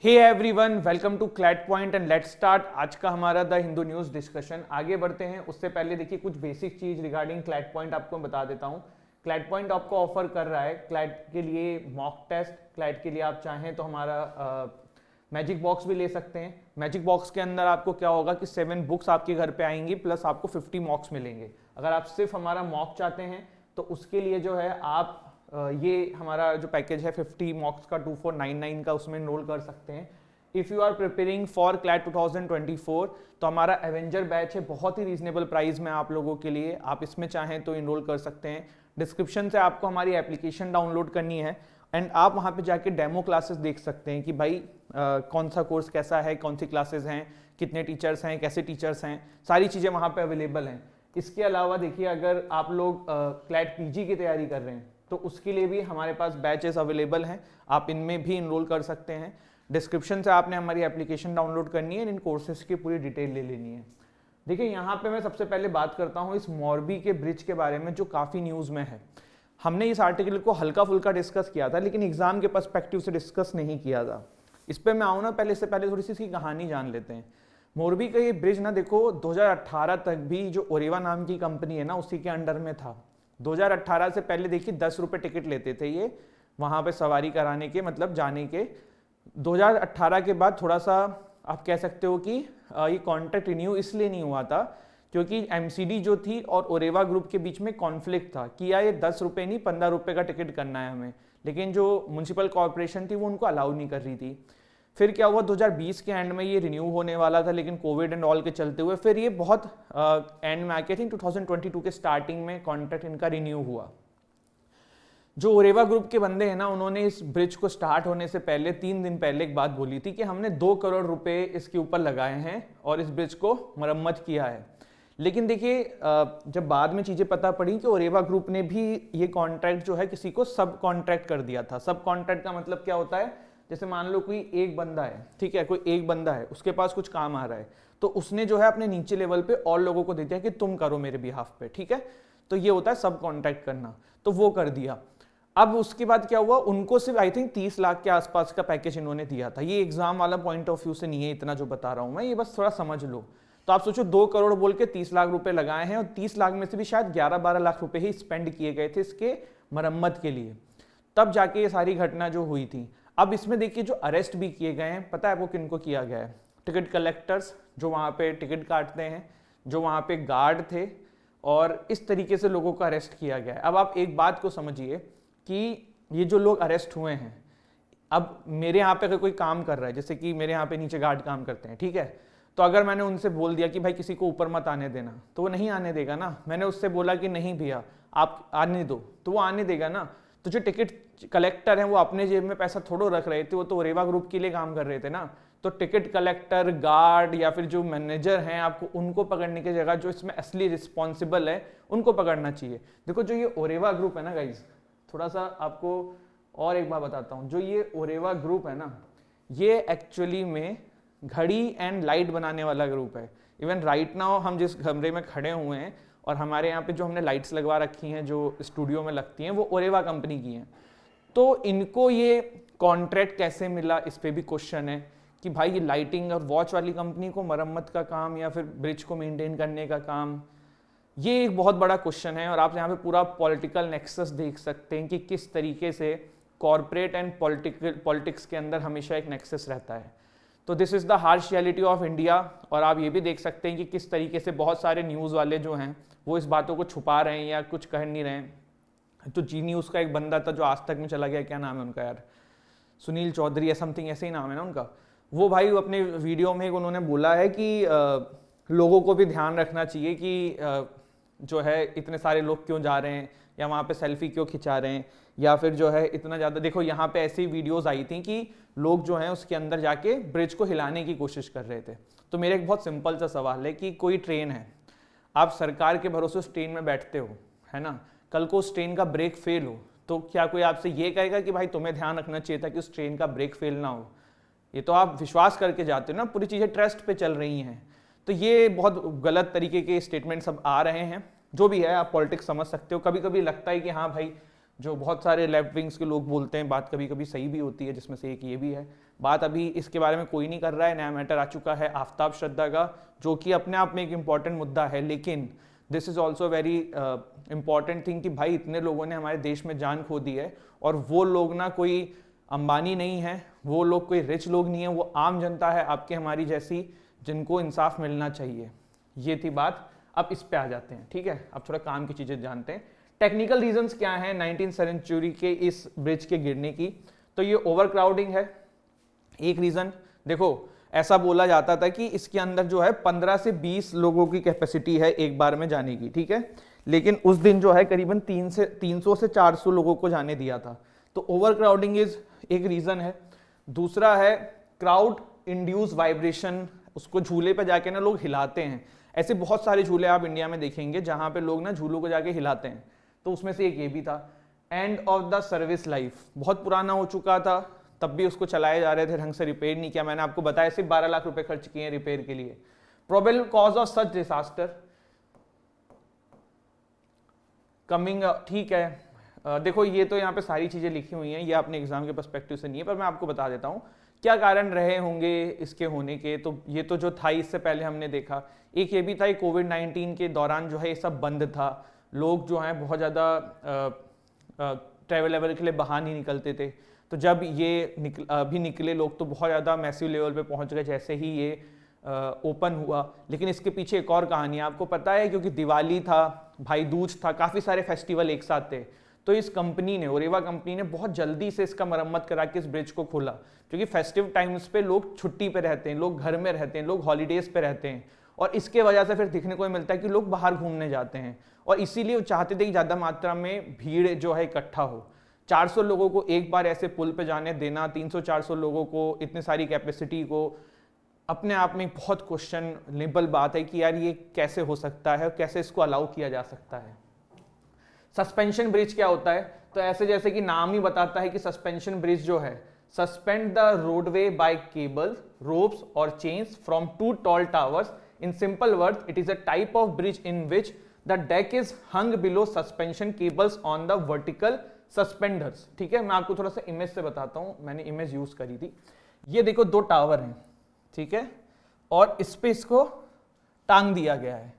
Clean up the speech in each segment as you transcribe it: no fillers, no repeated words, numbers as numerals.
Hey everyone, welcome to CLAT point and let's start. आज का हमारा द हिंदू न्यूज़ डिस्कशन। आगे बढ़ते हैं उससे पहले देखिए कुछ बेसिक चीज रिगार्डिंग क्लैट पॉइंट आपको मैं बता देता हूं। क्लैट पॉइंट आपको ऑफर कर रहा है क्लैट के लिए मॉक टेस्ट। क्लैट के लिए आप चाहें तो हमारा मैजिक बॉक्स भी ले सकते हैं। मैजिक बॉक्स के अंदर आपको क्या होगा कि 7 बुक्स आपके घर पे आएंगी प्लस आपको 50 मॉक्स मिलेंगे। अगर आप सिर्फ हमारा मॉक चाहते हैं तो उसके लिए जो है आप ये हमारा जो पैकेज है 50 मॉक्स का 2499 का, उसमें एनरोल कर सकते हैं। If you are preparing for CLAT 2024 तो हमारा एवेंजर बैच है बहुत ही रीजनेबल प्राइस में आप लोगों के लिए। आप इसमें चाहें तो इनरोल कर सकते हैं। डिस्क्रिप्शन से आपको हमारी एप्लीकेशन डाउनलोड करनी है एंड आप वहाँ पे जाके डेमो क्लासेस देख सकते हैं कि भाई कौन सा कोर्स कैसा है, कौन सी क्लासेस हैं, कितने टीचर्स हैं, कैसे टीचर्स हैं, सारी चीज़ें वहाँ पे अवेलेबल हैं। इसके अलावा देखिए अगर आप लोग क्लैट पीजी की तैयारी कर रहे हैं तो उसके लिए भी हमारे पास बैचेस अवेलेबल हैं, आप इनमें भी इनरोल कर सकते हैं। डिस्क्रिप्शन से आपने हमारी एप्लीकेशन डाउनलोड करनी है, इन कोर्सेज की पूरी डिटेल ले लेनी है। देखिए यहाँ पे मैं सबसे पहले बात करता हूँ इस मोरबी के ब्रिज के बारे में जो काफ़ी न्यूज़ में है। हमने इस आर्टिकल को हल्का फुल्का डिस्कस किया था लेकिन एग्जाम के पर्सपेक्टिव से डिस्कस नहीं किया था। इस पर मैं आऊँ ना, पहले इससे पहले थोड़ी सी इसकी कहानी जान लेते हैं। मोरबी का ये ब्रिज ना देखो 2018 तक भी जो ओरेवा नाम की कंपनी है ना उसी के अंडर में था। 2018 से पहले देखिए 10 रुपये टिकट लेते थे ये वहाँ पे सवारी कराने के, मतलब जाने के। 2018 के बाद थोड़ा सा आप कह सकते हो कि ये कॉन्ट्रैक्ट रिन्यू इसलिए नहीं हुआ था क्योंकि एमसीडी जो थी और ओरेवा ग्रुप के बीच में कॉन्फ्लिक्ट था कि यार ये 10 रुपये नहीं 15 रुपये का टिकट करना है हमें, लेकिन जो म्यूनसिपल कॉर्पोरेशन थी वो उनको अलाउ नहीं कर रही थी। फिर क्या हुआ 2020 के एंड में ये रिन्यू होने वाला था लेकिन कोविड एंड ऑल के चलते हुए फिर ये बहुत एंड में आके 2022 के स्टार्टिंग में कॉन्ट्रैक्ट इनका रिन्यू हुआ। जो ओरेवा ग्रुप के बंदे हैं ना उन्होंने इस ब्रिज को स्टार्ट होने से पहले 3 दिन पहले एक बात बोली थी कि हमने 2 करोड़ रुपए इसके ऊपर लगाए हैं और इस ब्रिज को मरम्मत किया है। लेकिन देखिए जब बाद में चीज़ें पता पड़ी कि ओरेवा ग्रुप ने भी ये कॉन्ट्रैक्ट जो है किसी को सब कॉन्ट्रैक्ट कर दिया था। सब कॉन्ट्रैक्ट का मतलब क्या होता है, जैसे मान लो कोई एक बंदा है, ठीक है, कोई एक बंदा है उसके पास कुछ काम आ रहा है तो उसने जो है अपने नीचे लेवल पे और लोगों को दे दिया कि तुम करो मेरे बिहाफ पे, ठीक है। तो ये होता है सब कॉन्ट्रैक्ट करना, तो वो कर दिया। अब उसके बाद क्या हुआ, उनको सिर्फ आई थिंक 30 लाख के आसपास का पैकेज इन्होंने दिया था। ये एग्जाम वाला पॉइंट ऑफ व्यू से नहीं है इतना जो बता रहा हूं मैं, ये बस थोड़ा समझ लो। तो आप सोचो 2 करोड़ बोल के 30 लाख रुपए लगाए हैं और 30 लाख में से भी शायद 11-12 लाख रुपए ही स्पेंड किए गए थे इसके मरम्मत के लिए, तब जाके ये सारी घटना जो हुई थी। अब इसमें देखिए जो अरेस्ट भी किए गए हैं, पता है वो किनको किया गया है? टिकट कलेक्टर्स जो वहाँ पे टिकट काटते हैं, जो वहाँ पे गार्ड थे, और इस तरीके से लोगों को अरेस्ट किया गया है। अब आप एक बात को समझिए कि ये जो लोग अरेस्ट हुए हैं, अब मेरे यहाँ पे अगर कोई काम कर रहा है, जैसे कि मेरे यहाँ पे नीचे गार्ड काम करते हैं, ठीक है, तो अगर मैंने उनसे बोल दिया कि भाई किसी को ऊपर मत आने देना, तो वो नहीं आने देगा ना। मैंने उससे बोला कि नहीं भैया आप आने दो, तो वो आने देगा ना। तो जो टिकट कलेक्टर हैं वो अपने जेब में पैसा थोड़ो रख रहे थे, वो तो ओरेवा ग्रुप के लिए काम कर रहे थे ना। तो टिकट कलेक्टर, गार्ड या फिर जो मैनेजर हैं, आपको उनको पकड़ने की जगह जो इसमें असली रिस्पॉन्सिबल है उनको पकड़ना चाहिए। देखो जो ये ओरेवा ग्रुप है ना गाइज, थोड़ा सा आपको और एक बार बताता हूँ। जो ये ओरेवा ग्रुप है ना, ये एक्चुअली में घड़ी एंड लाइट बनाने वाला ग्रुप है। इवन राइट नाउ हम जिस कमरे में खड़े हुए हैं और हमारे यहाँ पे जो हमने लाइट्स लगवा रखी हैं जो स्टूडियो में लगती हैं वो ओरेवा कंपनी की हैं। तो इनको ये कॉन्ट्रैक्ट कैसे मिला, इस पे भी क्वेश्चन है कि भाई ये लाइटिंग और वॉच वाली कंपनी को मरम्मत का काम या फिर ब्रिज को मेंटेन करने का काम, ये एक बहुत बड़ा क्वेश्चन है। और आप यहाँ पे पूरा पॉलिटिकल नेक्सस देख सकते हैं कि किस तरीके से कॉर्पोरेट एंड पॉलिटिक्स के अंदर हमेशा एक नेक्सस रहता है। तो this is the harsh reality of India. और आप ये भी देख सकते हैं कि किस तरीके से बहुत सारे न्यूज़ वाले जो हैं वो इस बातों को छुपा रहे हैं या कुछ कह नहीं रहे हैं। तो जी न्यूज़ का एक बंदा था जो आज तक में चला गया, क्या नाम है उनका यार, सुनील चौधरी या समथिंग ऐसे ही नाम है ना उनका। वो भाई अपने वीडियो में उन्होंने बोला है कि लोगों को भी ध्यान रखना चाहिए कि जो है इतने सारे लोग क्यों जा रहे हैं या वहाँ पे सेल्फी क्यों खिंचा रहे हैं, या फिर जो है इतना ज़्यादा। देखो यहाँ पे ऐसी वीडियोस आई थी कि लोग जो हैं उसके अंदर जाके ब्रिज को हिलाने की कोशिश कर रहे थे। तो मेरा एक बहुत सिंपल सा सवाल है कि कोई ट्रेन है, आप सरकार के भरोसे उस ट्रेन में बैठते हो, है ना, कल को उस ट्रेन का ब्रेक फेल हो तो क्या कोई आपसे ये कहेगा कि भाई तुम्हें ध्यान रखना चाहिए था कि उस ट्रेन का ब्रेक फेल ना हो? ये तो आप विश्वास करके जाते हो ना, पूरी चीज़ें ट्रस्ट पे चल रही हैं। तो ये बहुत गलत तरीके के स्टेटमेंट सब आ रहे हैं। जो भी है आप पॉलिटिक्स समझ सकते हो। कभी कभी लगता है कि हाँ भाई जो बहुत सारे लेफ्ट विंग्स के लोग बोलते हैं, बात कभी कभी सही भी होती है, जिसमें से एक ये भी है। बात अभी इसके बारे में कोई नहीं कर रहा है, नया मैटर आ चुका है आफ्ताब श्रद्धा का, जो कि अपने आप में एक इम्पॉर्टेंट मुद्दा है। लेकिन this is also very important thing कि भाई इतने लोगों ने हमारे देश में जान खो दी है, और वो लोग ना कोई अंबानी नहीं है, वो लोग कोई रिच लोग नहीं है, वो आम जनता है आपके हमारी जैसी, जिनको इंसाफ मिलना चाहिए। ये थी बात। अब इस पे आ जाते हैं, ठीक है। अब थोड़ा काम की चीजें जानते हैं। टेक्निकल रीजंस क्या हैं 19th सेंचुरी के इस ब्रिज के गिरने की? तो ये ओवर क्राउडिंग है एक रीजन। देखो ऐसा बोला जाता था कि इसके अंदर जो है 15 से 20 लोगों की कैपेसिटी है एक बार में जाने की, ठीक है। लेकिन उस दिन जो है करीबन 300 से 400 लोगों को जाने दिया था। तो ओवर क्राउडिंग इज एक रीजन है। दूसरा है क्राउड इंड्यूस वाइब्रेशन, उसको झूले पे जाके ना लोग हिलाते हैं। ऐसे बहुत सारे झूले आप इंडिया में देखेंगे जहां पे लोग ना झूलों को जाके हिलाते हैं, तो उसमें से एक ये भी था। End of the service life, बहुत पुराना हो चुका था, तब भी उसको चलाए जा रहे थे, ढंग से रिपेयर नहीं किया। मैंने आपको बताया सिर्फ 12 लाख रुपए खर्च किए हैं रिपेयर के लिए। Probable cause of such disaster coming, ठीक है। देखो ये तो यहाँ पे सारी चीजें लिखी हुई हैं, ये अपने एग्जाम के पर्सपेक्टिव से नहीं है, पर मैं आपको बता देता हूँ क्या कारण रहे होंगे इसके होने के। तो ये तो जो था इससे पहले हमने देखा, एक ये भी था कोविड-19 के दौरान जो है ये सब बंद था, लोग जो हैं बहुत ज़्यादा ट्रैवल लेवल के लिए बाहर नहीं निकलते थे। तो जब ये अभी निकले लोग तो बहुत ज़्यादा मैसिव लेवल पे पहुंच गए जैसे ही ये ओपन हुआ। लेकिन इसके पीछे एक और कहानी है, आपको पता है, क्योंकि दिवाली था, भाई दूज था, काफ़ी सारे फेस्टिवल एक साथ थे। तो इस कंपनी ने, ओरेवा कंपनी ने बहुत जल्दी से इसका मरम्मत करा के इस ब्रिज को खोला, क्योंकि फेस्टिव टाइम्स पे लोग छुट्टी पे रहते हैं, लोग घर में रहते हैं, लोग हॉलीडेज पे रहते हैं, और इसके वजह से फिर दिखने को मिलता है कि लोग बाहर घूमने जाते हैं, और इसीलिए वो चाहते थे कि ज़्यादा मात्रा में भीड़ जो है इकट्ठा हो। 400 लोगों को एक बार ऐसे पुल पे जाने देना, 300-400 लोगों को, इतनी सारी कैपेसिटी को, अपने आप में बहुत क्वेश्चनेबल बात है कि यार ये कैसे हो सकता है, कैसे इसको अलाउ किया जा सकता है। सस्पेंशन ब्रिज क्या होता है? तो ऐसे जैसे कि नाम ही बताता है कि सस्पेंशन ब्रिज जो है, suspend the roadway by cable, ropes और chains from 2 tall towers. In simple words, it is a type of bridge in which the deck is hung below suspension cables on the vertical suspenders. ठीक है, मैं आपको थोड़ा सा image से बताता हूं, मैंने इमेज यूज करी थी। ये देखो 2 टावर हैं, ठीक है, और इस पे इसको टांग दिया गया है,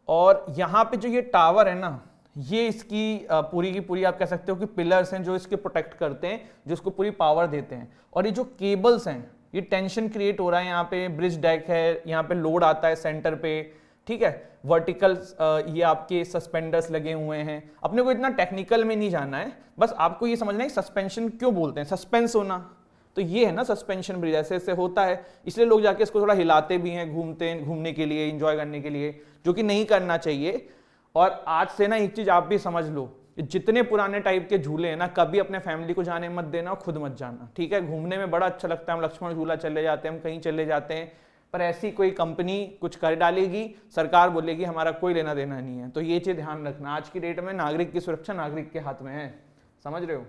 और यहां पे जो ये टावर है ना, ये इसकी पूरी की पूरी आप कह सकते हो कि पिलर्स हैं जो इसके प्रोटेक्ट करते हैं, जो इसको पूरी पावर देते हैं। और ये जो केबल्स हैं, ये टेंशन क्रिएट हो रहा है, यहाँ पे ब्रिज डेक है, यहाँ पे लोड आता है सेंटर पे, ठीक है, वर्टिकल ये आपके सस्पेंडर्स लगे हुए हैं। अपने को इतना टेक्निकल में नहीं जाना है, बस आपको ये समझना है सस्पेंशन क्यों बोलते हैं, सस्पेंस होना, तो ये है ना सस्पेंशन ब्रिज, ऐसे ऐसे होता है, इसलिए लोग जाके इसको थोड़ा हिलाते भी हैं, घूमने के लिए, इंजॉय करने के लिए, जो कि नहीं करना चाहिए। और आज से ना एक चीज आप भी समझ लो, जितने पुराने टाइप के झूले हैं ना, कभी अपने फैमिली को जाने मत देना और खुद मत जाना, ठीक है। घूमने में बड़ा अच्छा लगता है, हम लक्ष्मण झूला चले जाते हैं, हम कहीं चले जाते हैं, पर ऐसी कोई कंपनी कुछ कर डालेगी, सरकार बोलेगी हमारा कोई लेना देना नहीं है। तो ये चीज ध्यान रखना, आज की डेट में नागरिक की सुरक्षा नागरिक के हाथ में है, समझ रहे हो।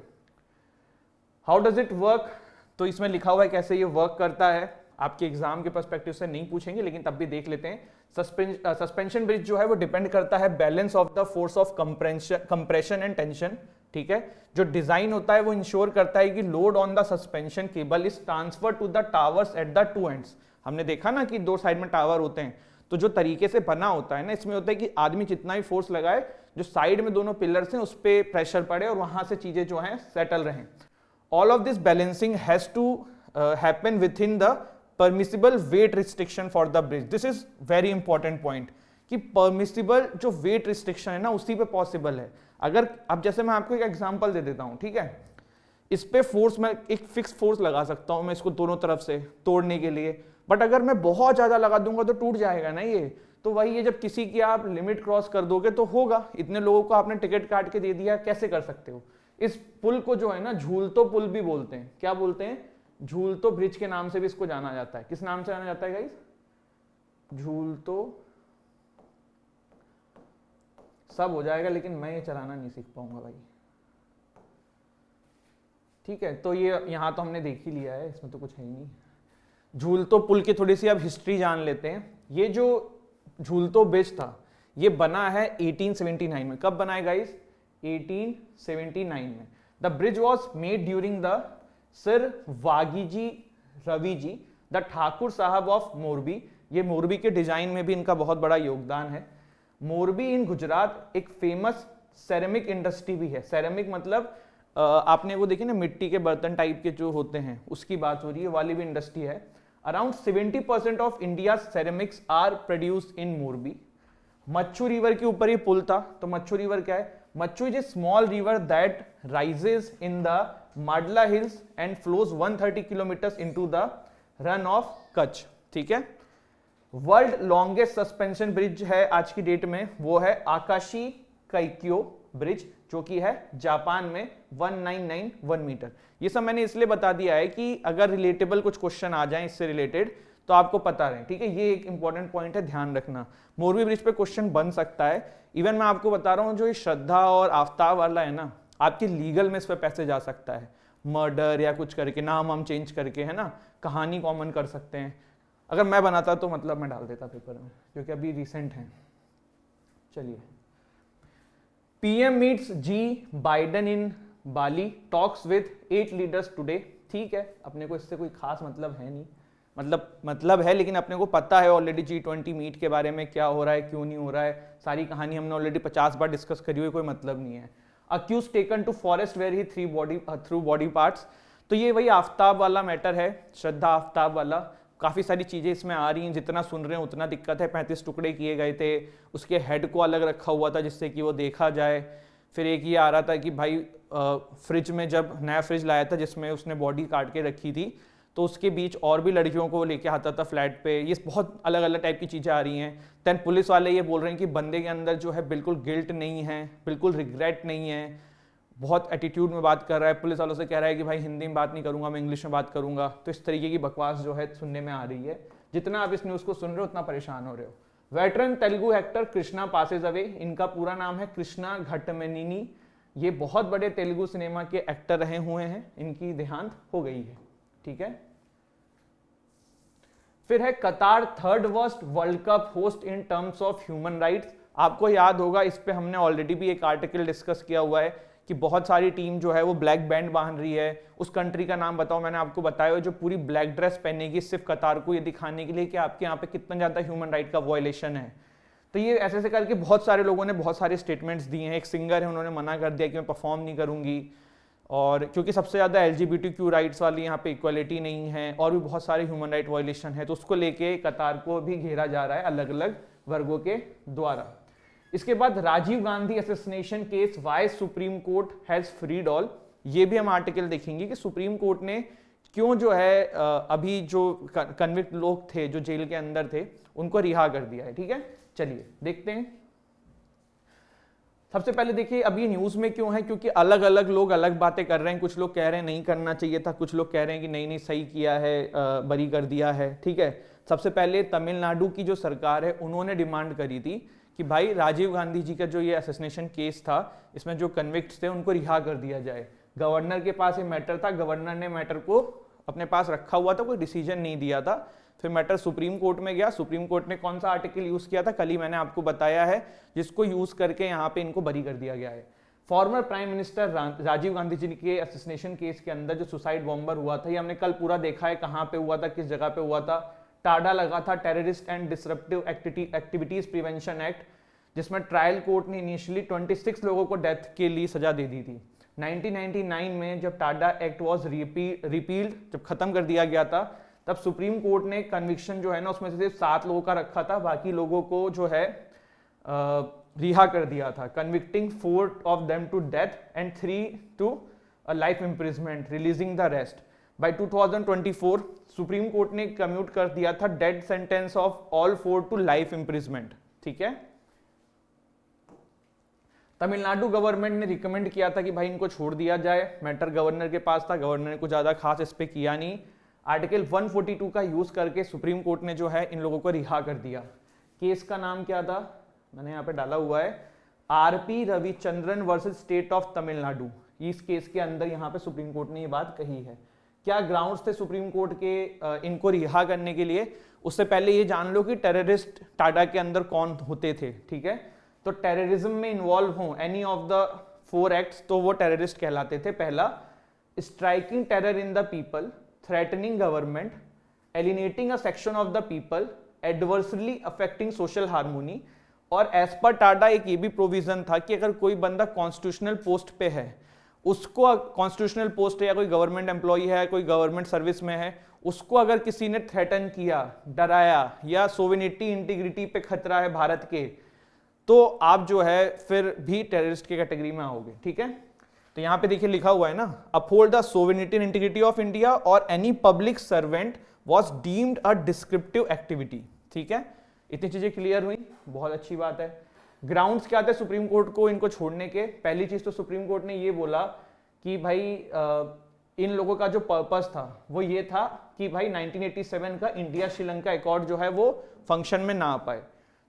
How does it work? तो इसमें लिखा हुआ है कैसे ये वर्क करता है, आपके एग्जाम के पर्सपेक्टिव से नहीं पूछेंगे, लेकिन तब भी देख लेते हैं। सस्पेंशन ब्रिज जो है वो डिपेंड करता है balance of the force of compression and tension, ठीक है। जो डिजाइन होता है वो इंश्योर करता है कि load on the suspension cable is transfer to the towers at the 2 ends. हमने देखा ना कि 2 साइड में टावर होते हैं, तो जो तरीके से बना होता है ना, इसमें होता है कि आदमी जितना भी फोर्स लगाए, जो साइड में दोनों पिलर्स हैं उस पर प्रेशर पड़े और वहां से चीजें जो हैं सेटल रहें। All of this balancing has to happen within the permissible weight restriction for the bridge. This is very important point कि परमिसिबल जो वेट रिस्ट्रिक्शन है ना, उसी पे पॉसिबल है। अगर अब जैसे मैं आपको एक एग्जांपल दे देता हूं, ठीक है, इस पे फोर्स मैं एक फिक्स फोर्स लगा सकता हूं मैं इसको दोनों तरफ से तोड़ने के लिए, बट अगर मैं बहुत ज्यादा लगा दूंगा तो टूट जाएगा ना ये। तो वही ये, जब किसी की आप लिमिट क्रॉस कर दोगे तो होगा। इतने लोगों को आपने टिकट काट के दे दिया, कैसे कर सकते हो। इस पुल को जो है ना झूलतो पुल भी बोलते हैं। क्या बोलते हैं? झूलतो ब्रिज के नाम से भी इसको जाना जाता है। किस नाम से जाना जाता है गाइस? झूलतो। सब हो जाएगा, लेकिन मैं ये चलाना नहीं सीख पाऊंगा भाई, ठीक है। तो ये यहां तो हमने देख ही लिया है, इसमें तो कुछ है ही नहीं। झूलतो पुल की थोड़ी सी अब हिस्ट्री जान लेते हैं। ये जो झूलतो ब्रिज था, ये बना है 1879 में। कब बना है गाइस? 1879 में। The bridge was made during the सिर वागीजी रवि जी द ठाकुर साहब ऑफ मोरबी। ये मोरबी के डिजाइन में भी इनका बहुत बड़ा योगदान है। मोरबी इन गुजरात एक फेमस सेरेमिक इंडस्ट्री भी है। सेरेमिक मतलब आपने वो देखी ना, मिट्टी के बर्तन टाइप के जो होते हैं, उसकी बात हो रही है, वाली भी इंडस्ट्री है। Around 70% of India ceramics are produced in Morbi. Machchhu river के ऊपर ये पुल था। तो मच्छू रिवर क्या है? Machchhu is a small river that rises in the Madla hills and flows 130 kilometres into the Rann of Kutch. ठीक है। वर्ल्ड लॉन्गेस्ट सस्पेंशन ब्रिज है आज की डेट में, वो है आकाशी काइक्यो ब्रिज, जो कि है जापान में 1991 मीटर। ये सब मैंने इसलिए बता दिया है कि अगर रिलेटेबल कुछ क्वेश्चन आ जाए इससे रिलेटेड तो आपको पता रहे। ठीक है, ये एक इंपॉर्टेंट पॉइंट है, ध्यान रखना। मोरबी ब्रिज पे क्वेश्चन बन सकता है। इवन मैं आपको बता रहा हूं, जो ये श्रद्धा और आफ्ताब वाला है ना, आपके लीगल में इस पे पैसे जा सकता है, मर्डर या कुछ करके, नाम हम चेंज करके, है ना, कहानी कॉमन कर सकते हैं। अगर मैं बनाता तो मतलब मैं डाल देता पेपर में, क्योंकि अभी रिसेंट है। चलिए, PM meets Joe Biden in Bali, talks with 8 leaders today. ठीक है, अपने को इससे कोई खास मतलब है नहीं, मतलब है, लेकिन अपने को पता है ऑलरेडी G20 मीट के बारे में, क्या हो रहा है, क्यों नहीं हो रहा है, सारी कहानी हमने ऑलरेडी 50 बार डिस्कस करी हुई, कोई मतलब नहीं है। Accused taken to forest where he threw body parts. तो ये वही आफ्ताब वाला मैटर है, श्रद्धा आफ्ताब वाला। काफ़ी सारी चीज़ें इसमें आ रही हैं, जितना सुन रहे हैं उतना दिक्कत है। 35 टुकड़े किए गए थे, उसके हेड को अलग रखा हुआ था जिससे कि वो देखा जाए। फिर एक ये आ रहा था कि भाई फ्रिज में, जब नया फ्रिज लाया था जिसमें उसने बॉडी काट के रखी थी, तो उसके बीच और भी लड़कियों को लेके आता था फ्लैट पे। ये बहुत अलग अलग टाइप की चीज़ें आ रही हैं। देन पुलिस वाले ये बोल रहे हैं कि बंदे के अंदर जो है बिल्कुल गिल्ट नहीं है, बिल्कुल रिग्रेट नहीं है, बहुत एटीट्यूड में बात कर रहा है। पुलिस वालों से कह रहा है कि भाई हिंदी में बात नहीं करूंगा, मैं इंग्लिश में बात करूंगा। तो इस तरीके की बकवास जो है सुनने में आ रही है। जितना आप इस न्यूज़ को सुन रहे हो उतना परेशान हो रहे हो। Veteran Telugu actor Krishna Passage away. इनका पूरा नाम है कृष्णा घट्टमेनिनी। ये बहुत बड़े तेलुगु सिनेमा के एक्टर रहे हुए हैं, इनकी देहांत हो गई है। ठीक है। फिर है कतार third worst world cup host in terms of human rights. आपको याद होगा, इस पे हमने ऑलरेडी भी एक आर्टिकल डिस्कस किया हुआ है कि बहुत सारी टीम जो है वो ब्लैक बैंड बांध रही है। उस कंट्री का नाम बताओ, मैंने आपको बताया, जो पूरी ब्लैक ड्रेस पहनेगी सिर्फ कतार को ये दिखाने के लिए कि आपके यहाँ पे कितना ज्यादा ह्यूमन राइट का वायलेशन है। तो ये ऐसे ऐसे करके बहुत सारे लोगों ने बहुत सारे स्टेटमेंट्स दिए हैं। एक सिंगर है, उन्होंने मना कर दिया कि मैं परफॉर्म नहीं करूंगी, और क्योंकि सबसे ज़्यादा LGBTQ राइट्स वाली यहाँ पे इक्वलिटी नहीं है, और भी बहुत सारे ह्यूमन राइट वायलेशन है। तो उसको लेके कतार को भी घेरा जा रहा है अलग अलग वर्गों के द्वारा। इसके बाद Rajiv Gandhi assassination case, why Supreme Court has freed all. ये भी हम आर्टिकल देखेंगे कि सुप्रीम कोर्ट ने क्यों जो है अभी जो कन्विक्ट लोग थे जो जेल के अंदर थे उनको रिहा कर दिया है। ठीक है, चलिए देखते हैं। सबसे पहले देखिए, अब ये न्यूज में क्यों है, क्योंकि अलग अलग लोग अलग बातें कर रहे हैं। कुछ लोग कह रहे हैं नहीं करना चाहिए था, कुछ लोग कह रहे हैं कि नहीं नहीं सही किया है, बरी कर दिया है। ठीक है, सबसे पहले तमिलनाडु की जो सरकार है उन्होंने डिमांड करी थी कि भाई राजीव गांधी जी का जो ये असैसिनेशन केस था, इसमें जो कन्विक्ट्स थे उनको रिहा कर दिया जाए। गवर्नर के पास ये मैटर था, गवर्नर ने मैटर को अपने पास रखा हुआ था, कोई डिसीजन नहीं दिया था। फिर मैटर सुप्रीम कोर्ट में गया। सुप्रीम कोर्ट ने कौन सा आर्टिकल यूज किया था, कल ही मैंने आपको बताया है, जिसको यूज करके यहाँ पे इनको बरी कर दिया गया है। Former prime minister Rajiv Gandhi ji के असैसिनेशन केस के अंदर जो सुसाइड बॉम्बर हुआ था, ये हमने कल पूरा देखा है कहाँ पे हुआ था, किस जगह पे हुआ था। टाडा लगा था terrorist and disruptive activities prevention act, जिसमें ट्रायल कोर्ट ने इनिशियली 26 लोगों को डेथ के लिए सजा दे दी थी। 1999 में जब टाडा एक्ट वॉज रिपील्ड, जब खत्म कर दिया गया था, तब सुप्रीम कोर्ट ने कन्विक्शन जो है ना उसमें से सिर्फ 7 लोगों का रखा था, बाकी लोगों को जो है रिहा कर दिया था, convicting 4 of them to death and 3 to life imprisonment, releasing the rest. By 2024 Supreme Court ने कम्यूट कर दिया था death sentence of all 4 to life imprisonment. ठीक है, तमिलनाडु गवर्नमेंट ने रिकमेंड किया था कि भाई इनको छोड़ दिया जाए। मैटर गवर्नर के पास था, गवर्नर ने कुछ ज्यादा खास इस पे किया नहीं। आर्टिकल 142 का यूज करके सुप्रीम कोर्ट ने जो है इन लोगों को रिहा कर दिया। केस का नाम क्या था, मैंने यहाँ पे डाला हुआ है, RP Ravichandran versus state of Tamil Nadu. इस केस के अंदर यहाँ पे सुप्रीम कोर्ट ने ये बात कही है। क्या ग्राउंड्स थे सुप्रीम कोर्ट के इनको रिहा करने के लिए? उससे पहले ये जान लो कि टेररिस्ट टाडा के अंदर कौन होते थे। ठीक है, तो टेररिज्म में इन्वॉल्व हो एनी ऑफ द 4 एक्ट्स तो वो टेररिस्ट कहलाते थे। पहला, striking terror in the people, threatening government, alienating a section of the people, adversely affecting social harmony. और एज पर टाडा एक ये भी प्रोविजन था कि अगर कोई बंदा कॉन्स्टिट्यूशनल पोस्ट पे है, उसको कॉन्स्टिट्यूशनल पोस्ट है या कोई गवर्नमेंट एम्प्लॉई है, कोई गवर्नमेंट सर्विस में है, उसको अगर किसी ने थ्रेटन किया, डराया या सोवेनिटी इंटीग्रिटी पे खतरा है भारत के, तो आप जो है फिर भी टेररिस्ट की कैटेगरी में आओगे। ठीक है, तो यहां पे देखिए लिखा हुआ है ना, uphold the sovereignty and integrity of India और any public servant was deemed a descriptive activity. ठीक है, इतनी चीजें क्लियर हुई, बहुत अच्छी बात है। ग्राउंड्स क्या थे सुप्रीम कोर्ट को इनको छोड़ने के? पहली चीज तो सुप्रीम कोर्ट ने ये बोला कि भाई इन लोगों का जो पर्पस था वो ये था कि भाई 1987 का इंडिया श्रीलंका एकॉर्ड जो है वो फंक्शन में ना आ पाए।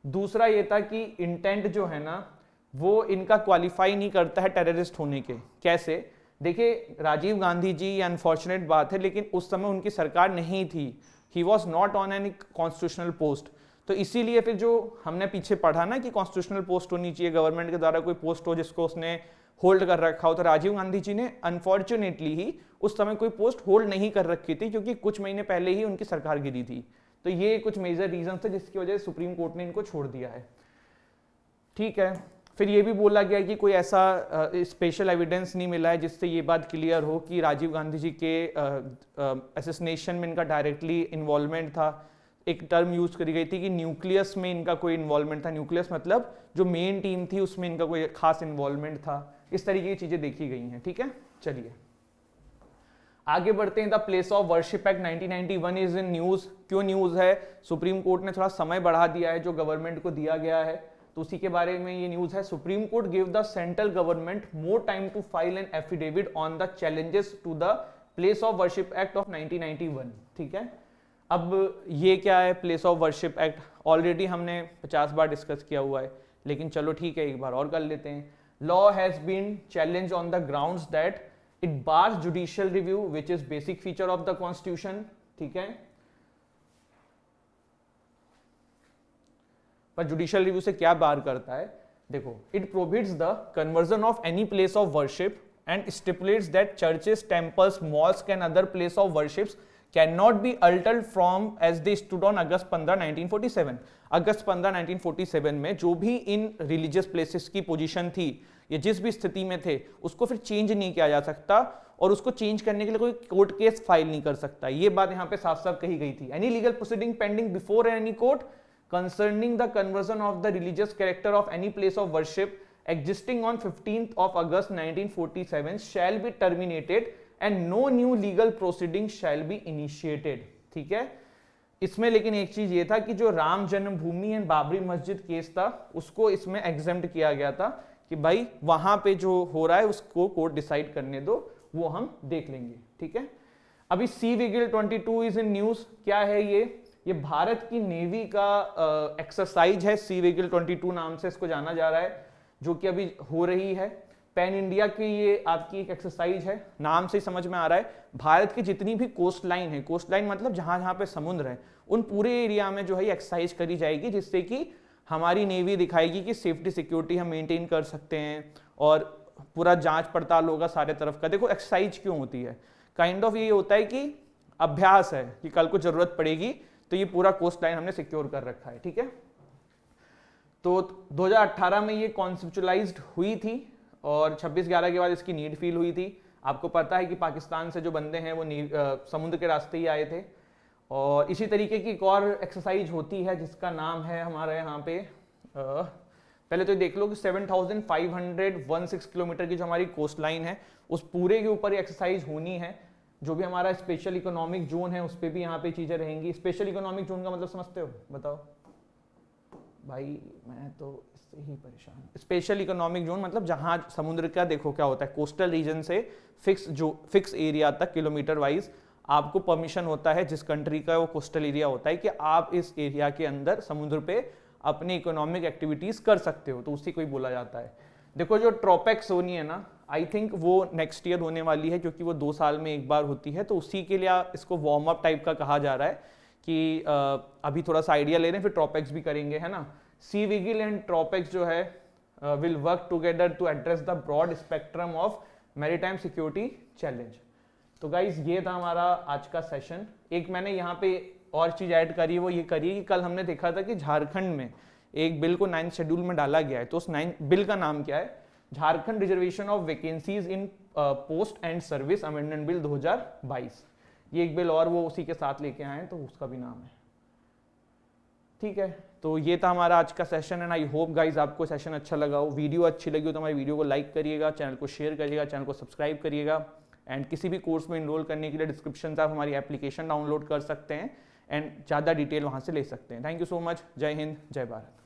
दूसरा ये था कि इंटेंट जो है ना वो इनका क्वालिफाई नहीं करता है टेररिस्ट होने के। कैसे? देखिए, राजीव गांधी जी, ये अनफॉर्चुनेट बात है, लेकिन उस समय उनकी सरकार नहीं थी, he was not on any constitutional post. तो इसीलिए फिर जो हमने पीछे पढ़ा ना कि कॉन्स्टिट्यूशनल पोस्ट होनी चाहिए, गवर्नमेंट के द्वारा कोई पोस्ट हो जिसको उसने होल्ड कर रखा हो, तो राजीव गांधी जी ने अनफॉर्चुनेटली ही उस समय कोई पोस्ट होल्ड नहीं कर रखी थी, क्योंकि कुछ महीने पहले ही उनकी सरकार गिरी थी। तो ये कुछ मेजर रीजन थे जिसकी वजह से सुप्रीम कोर्ट ने इनको छोड़ दिया है। ठीक है, फिर ये भी बोला गया कि कोई ऐसा स्पेशल एविडेंस नहीं मिला है जिससे ये बात क्लियर हो कि राजीव गांधी जी के असैसिनेशन में इनका डायरेक्टली इन्वॉल्वमेंट था। एक टर्म यूज करी गई थी कि न्यूक्लियस में इनका कोई इन्वॉल्वमेंट था। न्यूक्लियस मतलब जो मेन टीम थी उसमें इनका कोई खास इन्वॉल्वमेंट था। इस तरीके की चीजें देखी गई हैं। ठीक है, चलिए आगे बढ़ते हैं। The Place of Worship act 1991 is in news. क्यों न्यूज है? सुप्रीम कोर्ट ने थोड़ा समय बढ़ा दिया है जो गवर्नमेंट को दिया गया है, तो उसी के बारे में ये न्यूज है। Supreme Court give the central government more time to file an affidavit on the challenges to the Place of Worship Act of 1991। ठीक है, अब ये क्या है Place of Worship Act? Already हमने 50 बार डिस्कस किया हुआ है, लेकिन चलो ठीक है एक बार और कर लेते हैं। Law has been challenge on the grounds that it bars judicial review which is basic feature of the constitution. ठीक है, पर जुडिशियल रिव्यू से क्या बार करता है? देखो, it prohibits the conversion of any place of worship and stipulates that churches, temples, mosque and other place of worships cannot be altered from as they stood on August 15, 1947। अगस्त 15, 1947 में जो भी इन religious places की position थी या जिस भी स्थिति में थे उसको फिर चेंज नहीं किया जा सकता, और उसको चेंज करने के लिए कोई कोर्ट केस फाइल नहीं कर सकता। ये बात यहाँ पे साफ साफ कही गई थी। Any legal proceeding pending before any court concerning the conversion of the religious character of any place of worship existing on 15th of August 1947 shall be terminated and no new legal proceeding shall be initiated। ठीक है, इसमें लेकिन एक चीज ये था कि जो राम जन्मभूमि एंड बाबरी मस्जिद केस था उसको इसमें एग्जेम्प्ट किया गया था कि भाई वहां पे जो हो रहा है उसको कोर्ट डिसाइड करने दो, वो हम देख लेंगे। ठीक है, अभी सी विगिल 22 इज इन न्यूज। क्या है ये भारत की नेवी का एक्सरसाइज है। सी विगिल 22 नाम से इसको जाना जा रहा है, जो कि अभी हो रही है। पैन इंडिया की ये आपकी एक एक्सरसाइज है, नाम से ही समझ में आ रहा है। भारत की जितनी भी कोस्ट लाइन है, कोस्ट लाइन मतलब जहां जहां पे समुद्र है, उन पूरे एरिया में जो है एक्सरसाइज करी जाएगी, जिससे कि हमारी नेवी दिखाएगी कि सेफ्टी सिक्योरिटी हम मेंटेन कर सकते हैं और पूरा जांच पड़ताल होगा सारे तरफ का। देखो एक्सरसाइज क्यों होती है? काइंड ऑफ ये होता है कि अभ्यास है कि कल को जरूरत पड़ेगी तो ये पूरा कोस्ट लाइन हमने सिक्योर कर रखा है। ठीक है, तो 2018 में ये कॉन्सेप्चुअलाइज्ड हुई थी और 26/11 के बाद इसकी नीड फील हुई थी। आपको पता है कि पाकिस्तान से जो बंदे हैं वो समुद्र के रास्ते ही आए थे। और इसी तरीके की एक और एक्सरसाइज होती है जिसका नाम है हमारे यहाँ पे पहले तो देख लो कि 7,516 किलोमीटर की जो हमारी कोस्ट लाइन है उस पूरे के ऊपर ये एक्सरसाइज होनी है। जो भी हमारा स्पेशल इकोनॉमिक जोन है उस पर भी यहाँ पे चीजें रहेंगी। स्पेशल इकोनॉमिक जोन का मतलब समझते हो? बताओ भाई, मैं तो इससे ही परेशान। स्पेशल इकोनॉमिक जोन मतलब जहां समुद्र का, देखो क्या होता है, कोस्टल रीजन से फिक्स एरिया तक किलोमीटर वाइज आपको परमिशन होता है, जिस कंट्री का वो कोस्टल एरिया होता है, कि आप इस एरिया के अंदर समुद्र पे अपनी इकोनॉमिक एक्टिविटीज कर सकते हो, तो उसी को ही बोला जाता है। देखो जो ट्रोपेक्स होनी है ना, आई थिंक वो नेक्स्ट ईयर होने वाली है, क्योंकि वो 2 साल में एक बार होती है, तो उसी के लिए इसको वार्म अप टाइप का कहा जा रहा है कि अभी थोड़ा सा आइडिया ले रहे हैं, फिर ट्रोपेक्स भी करेंगे, है ना। सी विगिल एंड ट्रोपेक्स जो है will work together to address the broad spectrum of maritime security challenge. तो गाइज ये था हमारा आज का सेशन. एक मैंने यहाँ पे और चीज ऐड करी, वो ये करी कि कल हमने देखा था कि झारखंड में एक बिल को 9th शेड्यूल में डाला गया है. तो उस 9th बिल का नाम क्या है? Jharkhand reservation of vacancies in post and service amendment bill 2022. ये एक बिल और वो उसी के साथ लेके आए हैं, तो उसका भी नाम है. ठीक है, तो ये था हमारा आज का session and I hope guys आपको सेशन अच्छा लगा हो. वीडियो अच्छी लगी हो तो हमारी वीडियो को लाइक करिएगा, चैनल को शेयर करिएगा, चैनल को सब्सक्राइब करिएगा. एंड किसी भी कोर्स में इनरोल करने के लिए डिस्क्रिप्शन से आप हमारी एप्लीकेशन डाउनलोड कर सकते हैं एंड ज़्यादा डिटेल वहाँ से ले सकते हैं. Thank you so much. जय हिंद, जय भारत.